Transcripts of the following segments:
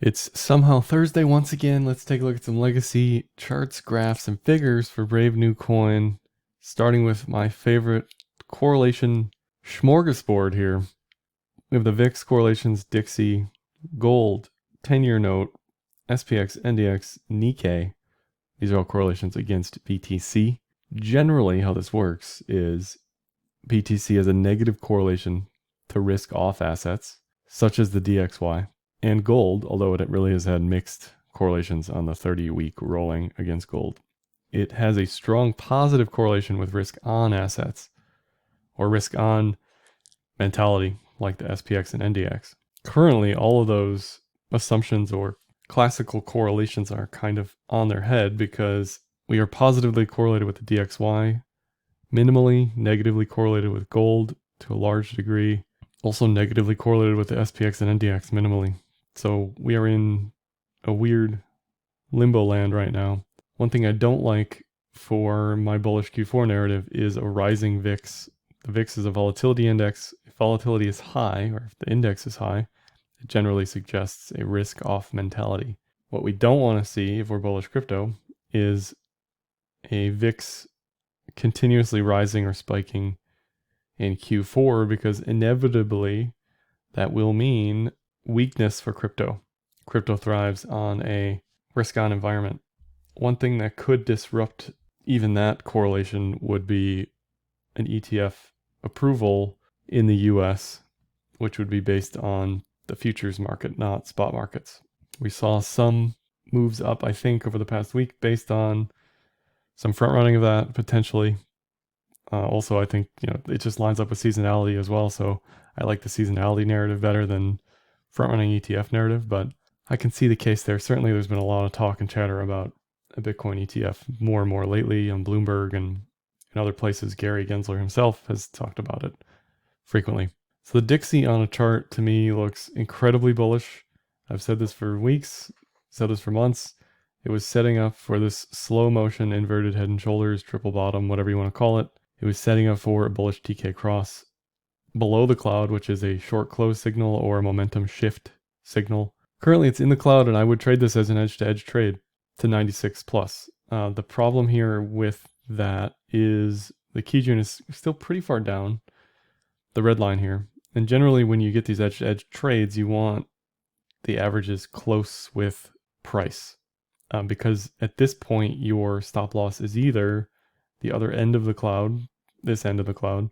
It's somehow Thursday once again. Let's take a look at some legacy charts, graphs, and figures for BraveNewCoin, starting with my favorite correlation smorgasbord here. We have the VIX correlations, Dixie, gold, 10-year note, SPX, NDX, Nikkei. These are all correlations against BTC. Generally, how this works is BTC has a negative correlation to risk-off assets, such as the DXY. And gold, although it really has had mixed correlations on the 30-week rolling against gold, it has a strong positive correlation with risk-on assets, or risk-on mentality, like the SPX and NDX. Currently, all of those assumptions or classical correlations are kind of on their head because we are positively correlated with the DXY, minimally negatively correlated with gold to a large degree, also negatively correlated with the SPX and NDX minimally. So we are in a weird limbo land right now. One thing I don't like for my bullish Q4 narrative is a rising VIX. The VIX is a volatility index. If volatility is high, or if the index is high, it generally suggests a risk-off mentality. What we don't want to see if we're bullish crypto is a VIX continuously rising or spiking in Q4, because inevitably that will mean weakness for crypto. Crypto thrives on a risk-on environment. One thing that could disrupt even that correlation would be an ETF approval in the US, which would be based on the futures market, not spot markets. We saw some moves up, I think, over the past week based on some front running of that potentially. Also, I think it just lines up with seasonality as well. So I like the seasonality narrative better than front running ETF narrative, but I can see the case there. Certainly, there's been a lot of talk and chatter about a Bitcoin ETF more and more lately on Bloomberg and in other places. Gary Gensler himself has talked about it frequently. So the Dixie on a chart to me looks incredibly bullish. I've said this for weeks, said this for months. It was setting up for this slow motion inverted head and shoulders, triple bottom, whatever you want to call it. It was setting up for a bullish TK cross below the cloud, which is a short close signal or a momentum shift signal. Currently it's in the cloud, and I would trade this as an edge-to-edge trade to 96 plus. The problem here with that is the Kijun is still pretty far down, the red line here. And generally when you get these edge-to-edge trades, you want the averages close with price. Because at this point, your stop loss is either the other end of the cloud, this end of the cloud,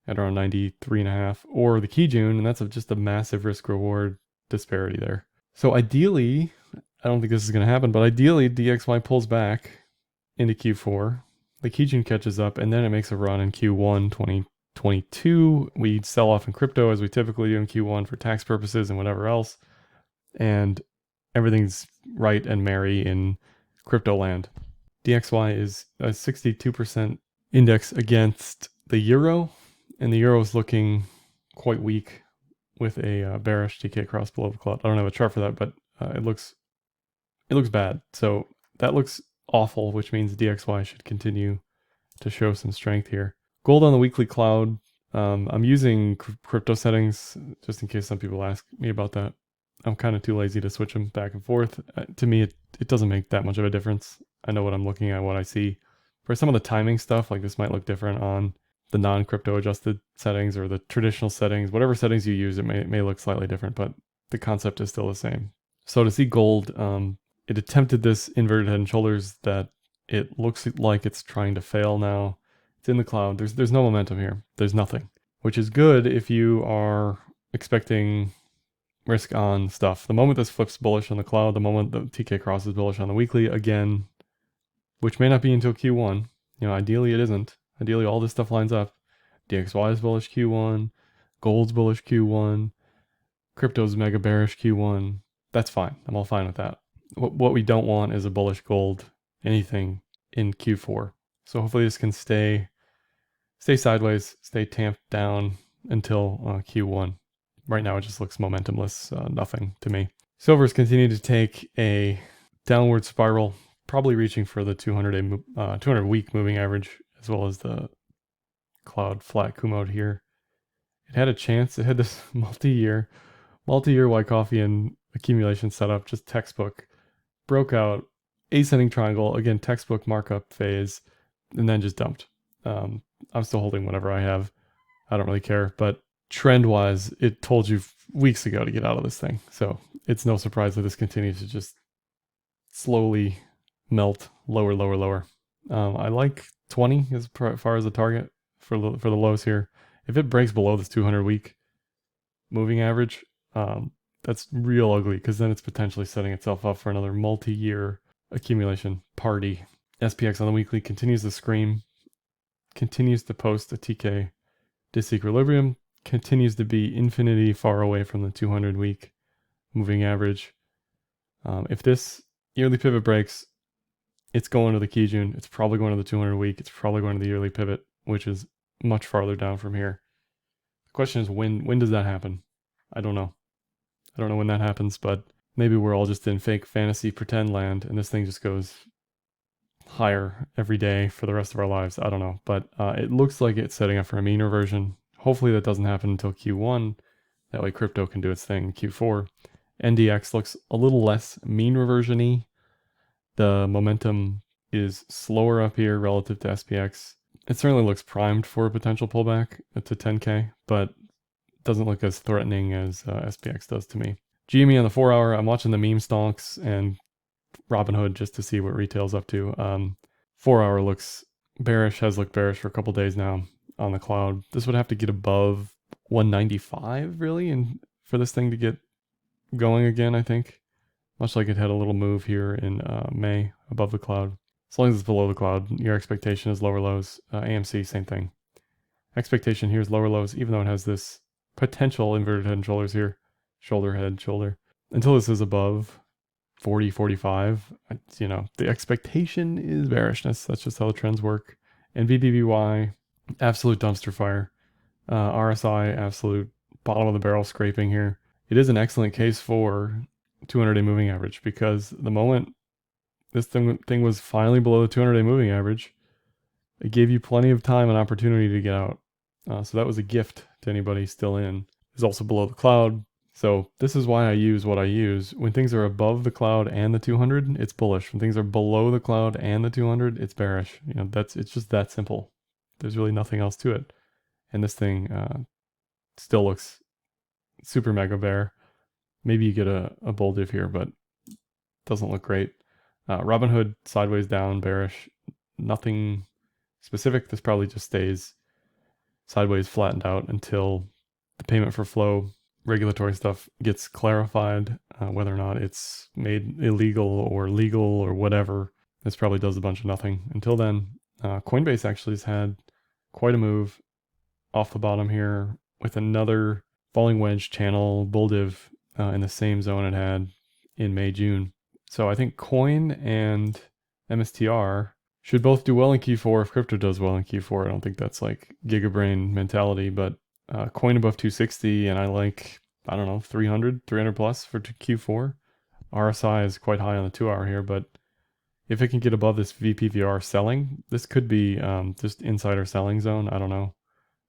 at around 93.5, or the Kijun, and that's just a massive risk-reward disparity there. So ideally, I don't think this is going to happen, but ideally DXY pulls back into Q4, the Kijun catches up, and then it makes a run in Q1 2022. We sell off in crypto as we typically do in Q1 for tax purposes and whatever else, and everything's right and merry in crypto land. DXY is a 62% index against the euro, and the euro is looking quite weak with a bearish TK cross below the cloud. I don't have a chart for that, but it looks bad. So that looks awful, which means DXY should continue to show some strength here. Gold on the weekly cloud. I'm using crypto settings just in case some people ask me about that. I'm kind of too lazy to switch them back and forth. To me, it doesn't make that much of a difference. I know what I'm looking at, what I see. For some of the timing stuff, like this might look different on the non-crypto adjusted settings or the traditional settings. Whatever settings you use, it may look slightly different, but the concept is still the same. So to see gold, it attempted this inverted head and shoulders that it looks like it's trying to fail now. It's in the cloud. There's no momentum here. There's nothing, which is good if you are expecting risk on stuff. The moment this flips bullish on the cloud, the moment the TK cross is bullish on the weekly again, which may not be until Q1. Ideally it isn't. Ideally all this stuff lines up. DXY is bullish Q1, gold's bullish Q1, crypto's mega bearish Q1. That's fine. I'm all fine with that. What we don't want is a bullish gold anything in Q4. So hopefully this can stay sideways, stay tamped down until Q1. Right now it just looks momentumless, nothing to me. Silver's continued to take a downward spiral, probably reaching for the 200-week moving average, as well as the cloud flat Kumode here. It had a chance. It had this multi-year white coffee and accumulation setup, just textbook. Broke out, ascending triangle, again, textbook markup phase, and then just dumped. I'm still holding whatever I have. I don't really care, but trend-wise, it told you weeks ago to get out of this thing. So it's no surprise that this continues to just slowly melt lower, lower, lower. I like 20 as far as the target for the lows here. If it breaks below this 200-week moving average, that's real ugly, because then it's potentially setting itself up for another multi-year accumulation party. SPX on the weekly continues to scream, continues to post a TK disequilibrium, continues to be infinity far away from the 200-week moving average. If this yearly pivot breaks, it's going to the Kijun. It's probably going to the 200-week. It's probably going to the yearly pivot, which is much farther down from here. The question is, when does that happen? I don't know. I don't know when that happens, but maybe we're all just in fake fantasy pretend land, and this thing just goes higher every day for the rest of our lives. I don't know, but it looks like it's setting up for a mean reversion. Hopefully that doesn't happen until Q1. That way crypto can do its thing in Q4. NDX looks a little less mean reversion-y. The momentum is slower up here relative to SPX. It certainly looks primed for a potential pullback to 10K, but doesn't look as threatening as SPX does to me. GME on the 4 hour, I'm watching the meme stonks and Robinhood just to see what retail's up to. 4 hour looks bearish, has looked bearish for a couple days now on the cloud. This would have to get above 195 really, and for this thing to get going again, I think. Much like it had a little move here in May above the cloud. As long as it's below the cloud, your expectation is lower lows. AMC, same thing. Expectation here is lower lows, even though it has this potential inverted head and shoulders here. Shoulder, head, shoulder. Until this is above 40, 45, you know, the expectation is bearishness. That's just how the trends work. And VBBY, absolute dumpster fire. RSI, absolute bottom of the barrel scraping here. It is an excellent case for 200-day moving average, because the moment this thing was finally below the 200-day moving average, it gave you plenty of time and opportunity to get out. So that was a gift to anybody still in. It's also below the cloud. So this is why I use what I use. When things are above the cloud and the 200, it's bullish. When things are below the cloud and the 200, it's bearish. You know, it's just that simple. There's really nothing else to it. And this thing still looks super mega bear. Maybe you get a bull div here, but doesn't look great. Robinhood sideways down, bearish. Nothing specific. This probably just stays sideways flattened out until the payment for flow regulatory stuff gets clarified, whether or not it's made illegal or legal or whatever. This probably does a bunch of nothing. Until then, Coinbase actually has had quite a move off the bottom here with another falling wedge channel bull div in the same zone it had in May, June. So I think Coin and MSTR should both do well in Q4 if crypto does well in Q4. I don't think that's like gigabrain mentality, but Coin above 260, and I like, I don't know, 300 plus for Q4. RSI is quite high on the 2 hour here, but if it can get above this VPVR selling, this could be just insider selling zone. I don't know.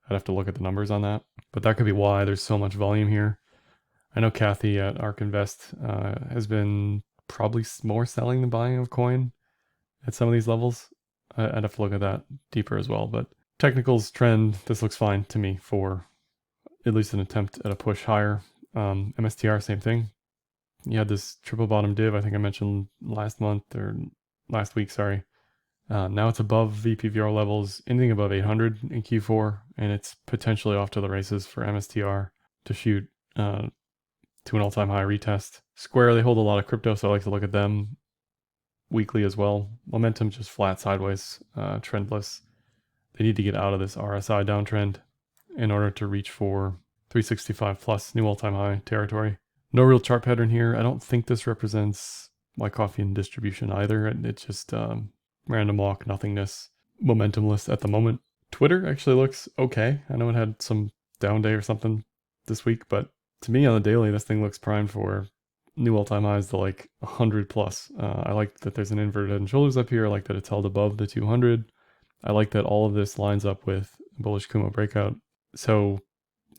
I'd have to look at the numbers on that, but that could be why there's so much volume here. I know Kathy at ARK Invest has been probably more selling than buying of Coin at some of these levels. I'd have to look at that deeper as well, but technicals trend, this looks fine to me for at least an attempt at a push higher. MSTR, same thing. You had this triple bottom div, I think I mentioned last week, sorry. Now it's above VPVR levels, anything above 800 in Q4, and it's potentially off to the races for MSTR to shoot to an all-time high retest. Square, they hold a lot of crypto, so I like to look at them weekly as well. Momentum just flat sideways, trendless. They need to get out of this RSI downtrend in order to reach for 365 plus new all-time high territory. No real chart pattern here. I don't think this represents Wyckofian distribution either. It's just random walk, nothingness, momentumless at the moment. Twitter actually looks okay. I know it had some down day or something this week, but to me on the daily, this thing looks primed for new all-time highs to like 100 plus. I like that there's an inverted head and shoulders up here. I like that it's held above the 200. I like that all of this lines up with bullish Kumo breakout. So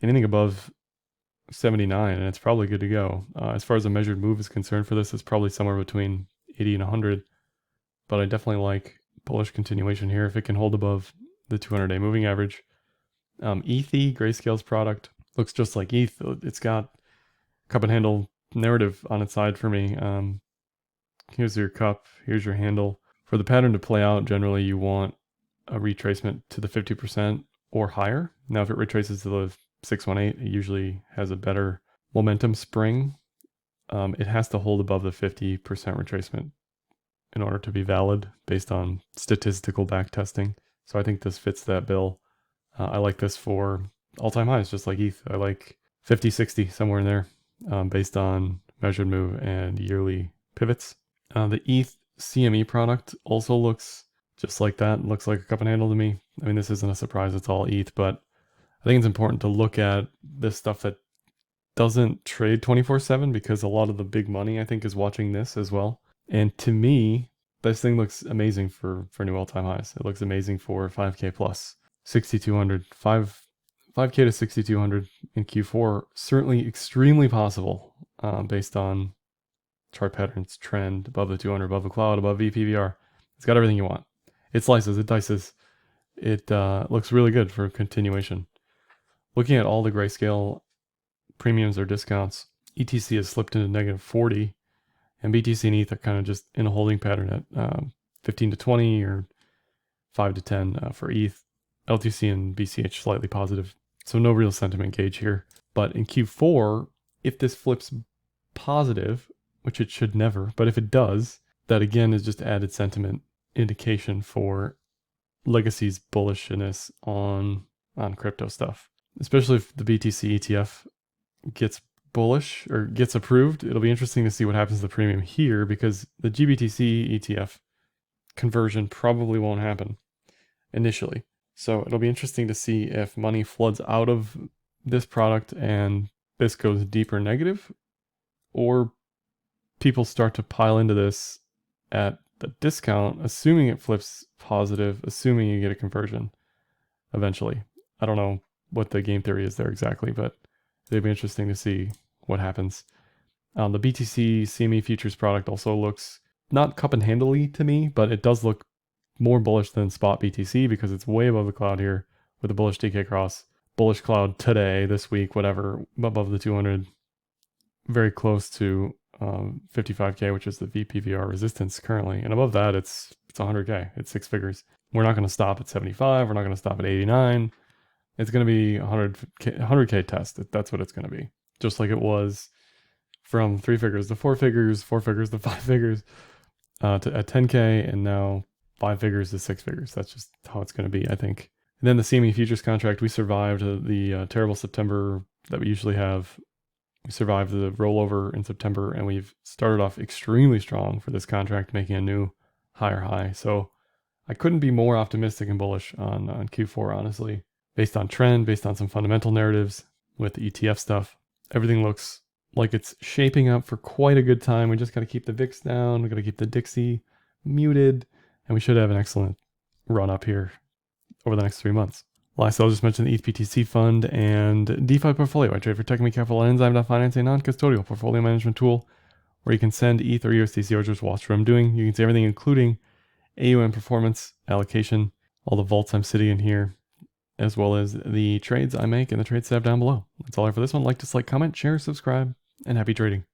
anything above 79, and it's probably good to go. As far as a measured move is concerned for this, it's probably somewhere between 80 and 100, but I definitely like bullish continuation here if it can hold above the 200-day moving average. ETH, Grayscale's product, looks just like ETH. It's got cup and handle narrative on its side for me. Here's your cup, here's your handle. For the pattern to play out, generally you want a retracement to the 50% or higher. Now, if it retraces to the 618, it usually has a better momentum spring. It has to hold above the 50% retracement in order to be valid based on statistical backtesting. So I think this fits that bill. I like this for all-time highs, just like ETH. I like 50, 60, somewhere in there, based on measured move and yearly pivots. The ETH CME product also looks just like that. It looks like a cup and handle to me. I mean, this isn't a surprise, it's all ETH, but I think it's important to look at this stuff that doesn't trade 24/7 because a lot of the big money, I think, is watching this as well. And to me, this thing looks amazing for new all-time highs. It looks amazing for 5K plus, 6,200, 5K to 6,200 in Q4. Certainly extremely possible based on chart patterns, trend, above the 200, above the cloud, above VPVR. It's got everything you want. It slices, it dices. It looks really good for continuation. Looking at all the Grayscale premiums or discounts, ETC has slipped into negative 40, and BTC and ETH are kind of just in a holding pattern at 15 to 20 or 5 to 10 for ETH. LTC and BCH slightly positive, so no real sentiment gauge here. But in Q4, if this flips positive, which it should never, but if it does, that again is just added sentiment indication for Legacy's bullishness on crypto stuff. Especially if the BTC ETF gets bullish or gets approved, it'll be interesting to see what happens to the premium here because the GBTC ETF conversion probably won't happen initially. So it'll be interesting to see if money floods out of this product and this goes deeper negative, or people start to pile into this at the discount, assuming it flips positive, assuming you get a conversion eventually. I don't know what the game theory is there exactly, but it'd be interesting to see what happens. The BTC CME futures product also looks not cup and handle-y to me, but it does look more bullish than spot BTC because it's way above the cloud here with a bullish DK cross. Bullish cloud today, this week, whatever, above the 200, very close to 55K, which is the VPVR resistance currently. And above that, it's 100K. It's 6 figures. We're not going to stop at 75. We're not going to stop at 89. It's going to be 100K test. That's what it's going to be. Just like it was from 3 figures to 4 figures, 4 figures to 5 figures, at 10K, and now 5 figures to 6 figures. That's just how it's going to be, I think. And then the CME futures contract, we survived the terrible September that we usually have. We survived the rollover in September, and we've started off extremely strong for this contract, making a new higher high. So I couldn't be more optimistic and bullish on Q4, honestly. Based on trend, based on some fundamental narratives with the ETF stuff, everything looks like it's shaping up for quite a good time. We just got to keep the VIX down. We got to keep the Dixie muted, and we should have an excellent run up here over the next 3 months. Last, I'll just mention the ETH BTC fund and DeFi portfolio. I trade for Technical Capital and Enzyme.finance, a non-custodial portfolio management tool where you can send ETH or USDC or just watch what I'm doing. You can see everything, including AUM performance, allocation, all the vaults I'm sitting in here, as well as the trades I make and the trades tab down below. That's all I have for this one. Like, dislike, comment, share, subscribe, and happy trading.